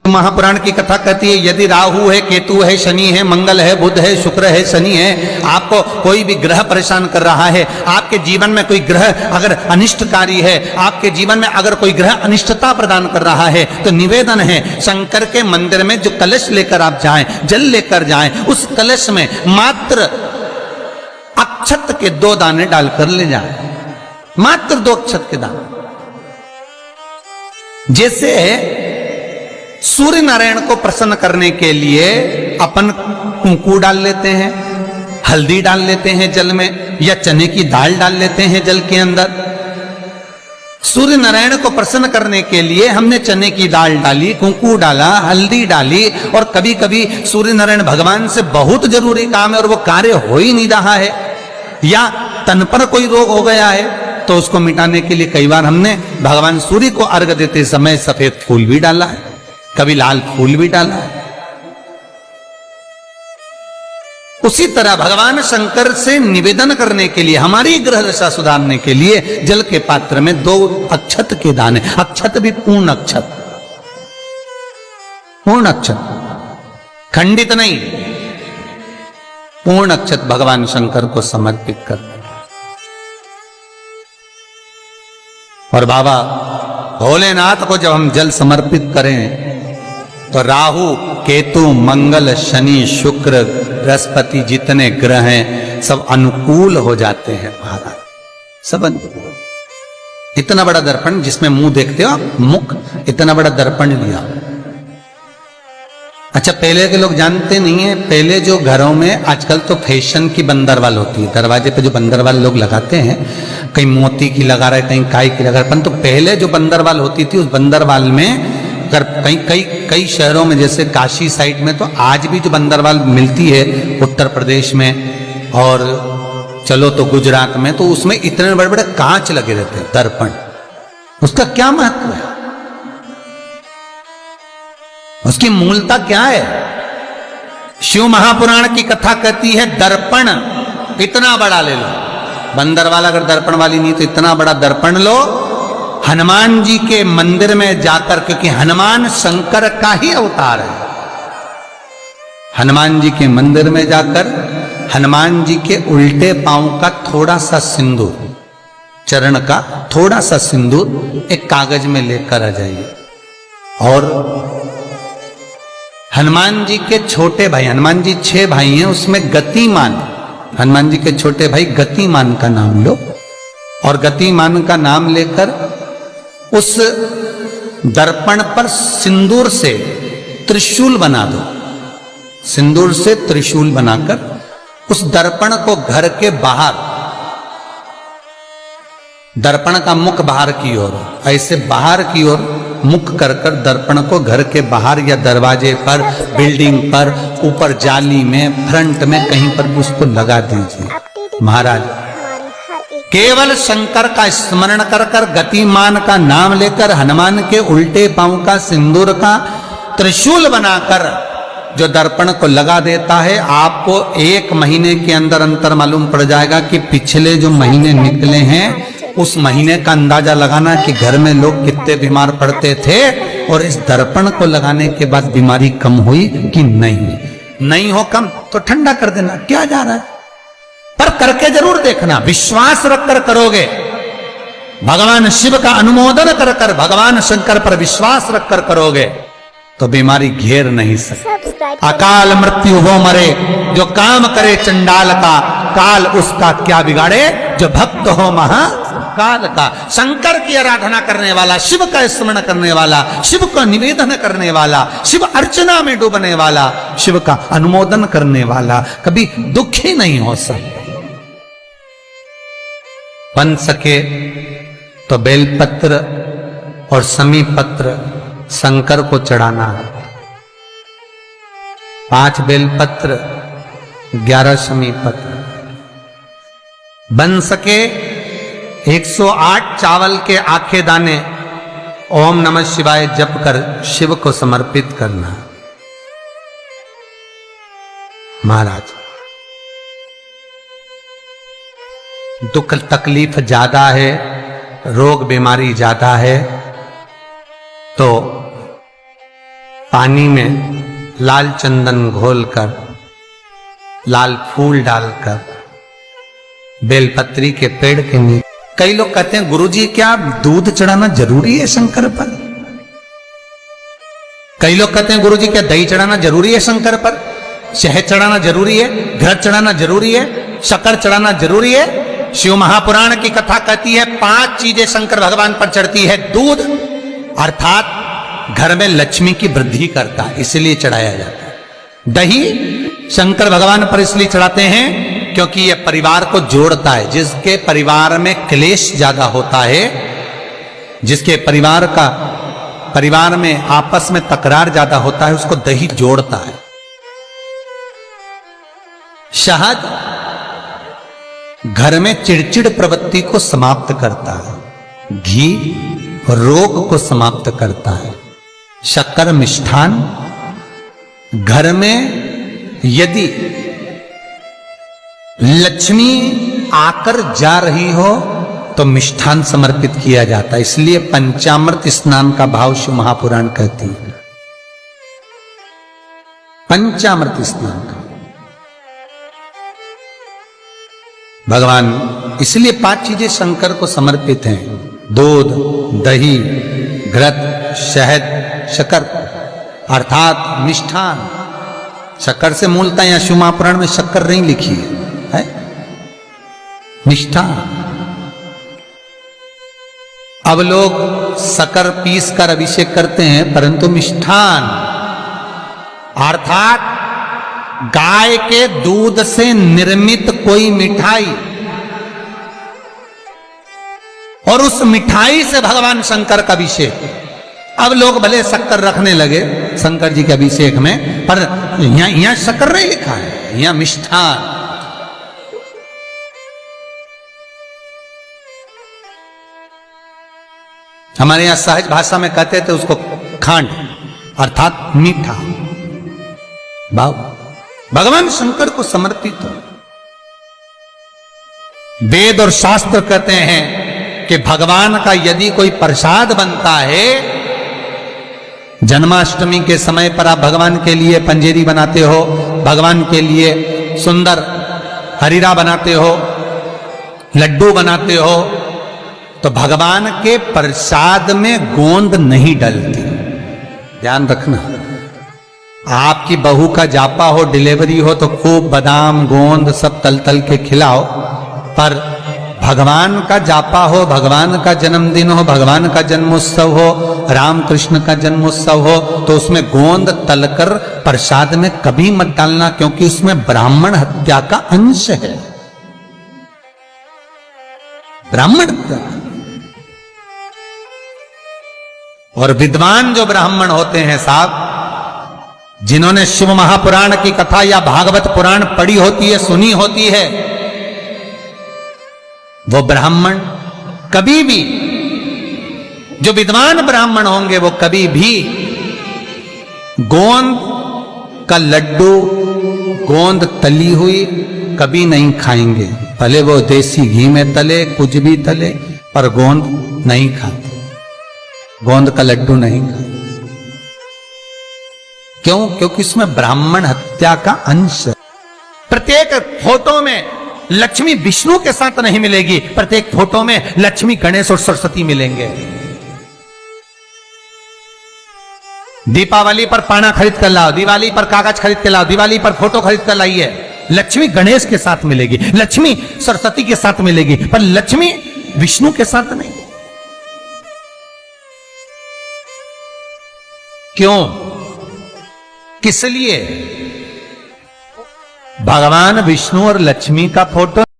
महापुराण की कथा कहती है यदि राहु है, केतु है, शनि है, मंगल है, बुध है, शुक्र है, शनि है, आपको कोई भी ग्रह परेशान कर रहा है, आपके जीवन में कोई ग्रह अगर अनिष्टकारी है, आपके जीवन में अगर कोई ग्रह अनिष्टता प्रदान कर रहा है, तो निवेदन है शंकर के मंदिर में जो कलश लेकर आप जाएं, जल लेकर जाएं, उस कलश में मात्र अक्षत के 2 दाने डालकर ले जाएं, मात्र 2 अक्षत के दाने। जैसे सूर्य नारायण को प्रसन्न करने के लिए अपन कुंकू डाल लेते हैं, हल्दी डाल लेते हैं जल में, या चने की दाल डाल लेते हैं जल के अंदर। सूर्य नारायण को प्रसन्न करने के लिए हमने चने की दाल डाली, कुंकू डाला, हल्दी डाली, और कभी कभी सूर्य नारायण भगवान से बहुत जरूरी काम है और वो कार्य हो ही नहीं रहा है, या तन पर कोई रोग हो गया है, तो उसको मिटाने के लिए कई बार हमने भगवान सूर्य को अर्घ देते समय सफेद फूल भी डाला है, कभी लाल फूल भी डाला है। उसी तरह भगवान शंकर से निवेदन करने के लिए, हमारी ग्रह दशा सुधारने के लिए जल के पात्र में 2 अक्षत के दाने, अक्षत भी पूर्ण अक्षत, पूर्ण अक्षत, खंडित नहीं, पूर्ण अक्षत भगवान शंकर को समर्पित करते। और बाबा भोलेनाथ को जब हम जल समर्पित करें तो राहु, केतु, मंगल, शनि, शुक्र, बृहस्पति जितने ग्रह हैं सब अनुकूल हो जाते हैं महाराज, सब अनुकूल। इतना बड़ा दर्पण जिसमें मुंह देखते हो आप, मुख, इतना बड़ा दर्पण लिया। अच्छा, पहले के लोग जानते नहीं है, पहले जो घरों में, आजकल तो फैशन की बंदरवाल होती है, दरवाजे पे जो बंदरवाल लोग लगाते हैं, कहीं मोती की लगा रहे, कहीं काय की लगा रहे, परंतु पहले जो बंदरवाल होती थी उस बंदरवाल में अगर कई शहरों में, जैसे काशी साइड में, तो आज भी जो बंदरवाल मिलती है उत्तर प्रदेश में, और चलो तो गुजरात में, तो उसमें इतने बड़े बड़े कांच लगे रहते हैं, दर्पण। उसका क्या महत्व है, उसकी मूलता क्या है? शिव महापुराण की कथा कहती है दर्पण इतना बड़ा ले लो, बंदरवाल अगर दर्पण वाली नहीं तो इतना बड़ा दर्पण लो, हनुमान जी के मंदिर में जाकर, क्योंकि हनुमान शंकर का ही अवतार है, हनुमान जी के मंदिर में जाकर हनुमान जी के उल्टे पांव का थोड़ा सा सिंदूर, चरण का थोड़ा सा सिंदूर एक कागज में लेकर आ जाइए, और हनुमान जी के छोटे भाई, हनुमान जी 6 भाई हैं, उसमें गतिमान, हनुमान जी के छोटे भाई गतिमान का नाम लो, और गतिमान का नाम लेकर उस दर्पण पर सिंदूर से त्रिशूल बना दो, सिंदूर से त्रिशूल बनाकर उस दर्पण को घर के बाहर, दर्पण का मुख बाहर की ओर, ऐसे बाहर की ओर मुख कर कर दर्पण को घर के बाहर या दरवाजे पर, बिल्डिंग पर, ऊपर जाली में, फ्रंट में, कहीं पर भी उसको लगा दीजिए। महाराज केवल शंकर का स्मरण कर कर, गतिमान का नाम लेकर, हनुमान के उल्टे पांव का सिंदूर का त्रिशूल बनाकर जो दर्पण को लगा देता है, आपको 1 महीने के अंदर अंतर मालूम पड़ जाएगा कि पिछले जो महीने निकले हैं उस महीने का अंदाजा लगाना कि घर में लोग कितने बीमार पड़ते थे, और इस दर्पण को लगाने के बाद बीमारी कम हुई कि नहीं हो कम तो ठंडा कर देना, क्या जा रहा है, पर करके जरूर देखना, विश्वास रखकर करोगे, भगवान शिव का अनुमोदन कर कर, भगवान शंकर पर विश्वास रखकर करोगे तो बीमारी घेर नहीं सकती। अकाल मृत्यु वो मरे जो काम करे चंडाल का, काल उसका क्या बिगाड़े जो भक्त हो महाकाल का। शंकर की आराधना करने वाला, शिव का स्मरण करने वाला, शिव का निवेदन करने वाला, शिव अर्चना में डूबने वाला, शिव का अनुमोदन करने वाला कभी दुखी नहीं हो सकता। बन सके तो बेलपत्र और समी पत्र शंकर को चढ़ाना है, 5 बेलपत्र, 11 समी पत्र। बन सके 108 चावल के आखे दाने ओम नमः शिवाय जप कर शिव को समर्पित करना। महाराज दुख तकलीफ ज्यादा है, रोग बीमारी ज्यादा है, तो पानी में लाल चंदन घोलकर, लाल फूल डालकर, बेलपत्री के पेड़ के नीचे। कई लोग कहते हैं गुरुजी क्या दूध चढ़ाना जरूरी है शंकर पर? कई लोग कहते हैं गुरुजी क्या दही चढ़ाना जरूरी है शंकर पर? शहद चढ़ाना जरूरी है? घृत चढ़ाना जरूरी है? शक्कर चढ़ाना जरूरी है? शिव महापुराण की कथा कहती है 5 चीजें शंकर भगवान पर चढ़ती है। दूध अर्थात घर में लक्ष्मी की वृद्धि करता है, इसलिए चढ़ाया जाता है। दही शंकर भगवान पर इसलिए चढ़ाते हैं क्योंकि यह परिवार को जोड़ता है। जिसके परिवार में क्लेश ज्यादा होता है, जिसके परिवार में आपस में तकरार ज्यादा होता है, उसको दही जोड़ता है। शहद घर में चिड़चिड़ प्रवृत्ति को समाप्त करता है। घी रोग को समाप्त करता है। शक्कर मिष्ठान घर में यदि लक्ष्मी आकर जा रही हो तो मिष्ठान समर्पित किया जाता है। इसलिए पंचामृत स्नान का भाव शिव महापुराण कहती है। पंचामृत स्नान का भगवान, इसलिए 5 चीजें शंकर को समर्पित हैं। दूध, दही, घृत, शहद, शक्कर अर्थात मिष्ठान। शक्कर से मूलतः यहां शिव महापुराण में शक्कर नहीं लिखी है, मिष्ठान। अब लोग शक्कर पीस कर अभिषेक करते हैं, परंतु मिष्ठान अर्थात गाय के दूध से निर्मित कोई मिठाई, और उस मिठाई से भगवान शंकर का अभिषेक। अब लोग भले शक्कर रखने लगे शंकर जी के अभिषेक में, पर यहां शक्कर नहीं लिखा है, यहां मिष्ठान। हमारे यहां सहज भाषा में कहते थे उसको खांड अर्थात मीठा। भगवान शंकर को समर्पित हो। वेद और शास्त्र कहते हैं कि भगवान का यदि कोई प्रसाद बनता है, जन्माष्टमी के समय पर आप भगवान के लिए पंजेरी बनाते हो, भगवान के लिए सुंदर हरीरा बनाते हो, लड्डू बनाते हो, तो भगवान के प्रसाद में गोंद नहीं डलती। ध्यान रखना, आपकी बहू का जापा हो, डिलीवरी हो, तो खूब बादाम गोंद सब तल तल के खिलाओ, पर भगवान का जापा हो, भगवान का जन्मदिन हो, भगवान का जन्मोत्सव हो, राम कृष्ण का जन्मोत्सव हो, तो उसमें गोंद तलकर प्रसाद में कभी मत डालना, क्योंकि उसमें ब्राह्मण हत्या का अंश है। ब्राह्मण हत्या। और विद्वान जो ब्राह्मण होते हैं साहब, जिन्होंने शिव महापुराण की कथा या भागवत पुराण पढ़ी होती है, सुनी होती है, वो ब्राह्मण कभी भी, जो विद्वान ब्राह्मण होंगे, वो कभी भी गोंद का लड्डू, गोंद तली हुई कभी नहीं खाएंगे। भले वो देसी घी में तले, कुछ भी तले, पर गोंद नहीं खाते, गोंद का लड्डू नहीं खाते। क्यों? क्योंकि इसमें ब्राह्मण हत्या का अंश है। प्रत्येक फोटो में लक्ष्मी विष्णु के साथ नहीं मिलेगी, प्रत्येक फोटो में लक्ष्मी गणेश और सरस्वती मिलेंगे। दीपावली पर पाना खरीद कर लाओ, दिवाली पर कागज खरीद कर लाओ, दिवाली पर फोटो खरीद कर लाइए, लक्ष्मी गणेश के साथ मिलेगी, लक्ष्मी सरस्वती के साथ मिलेगी, पर लक्ष्मी विष्णु के साथ नहीं। क्यों? किस लिए? भगवान विष्णु और लक्ष्मी का फोटो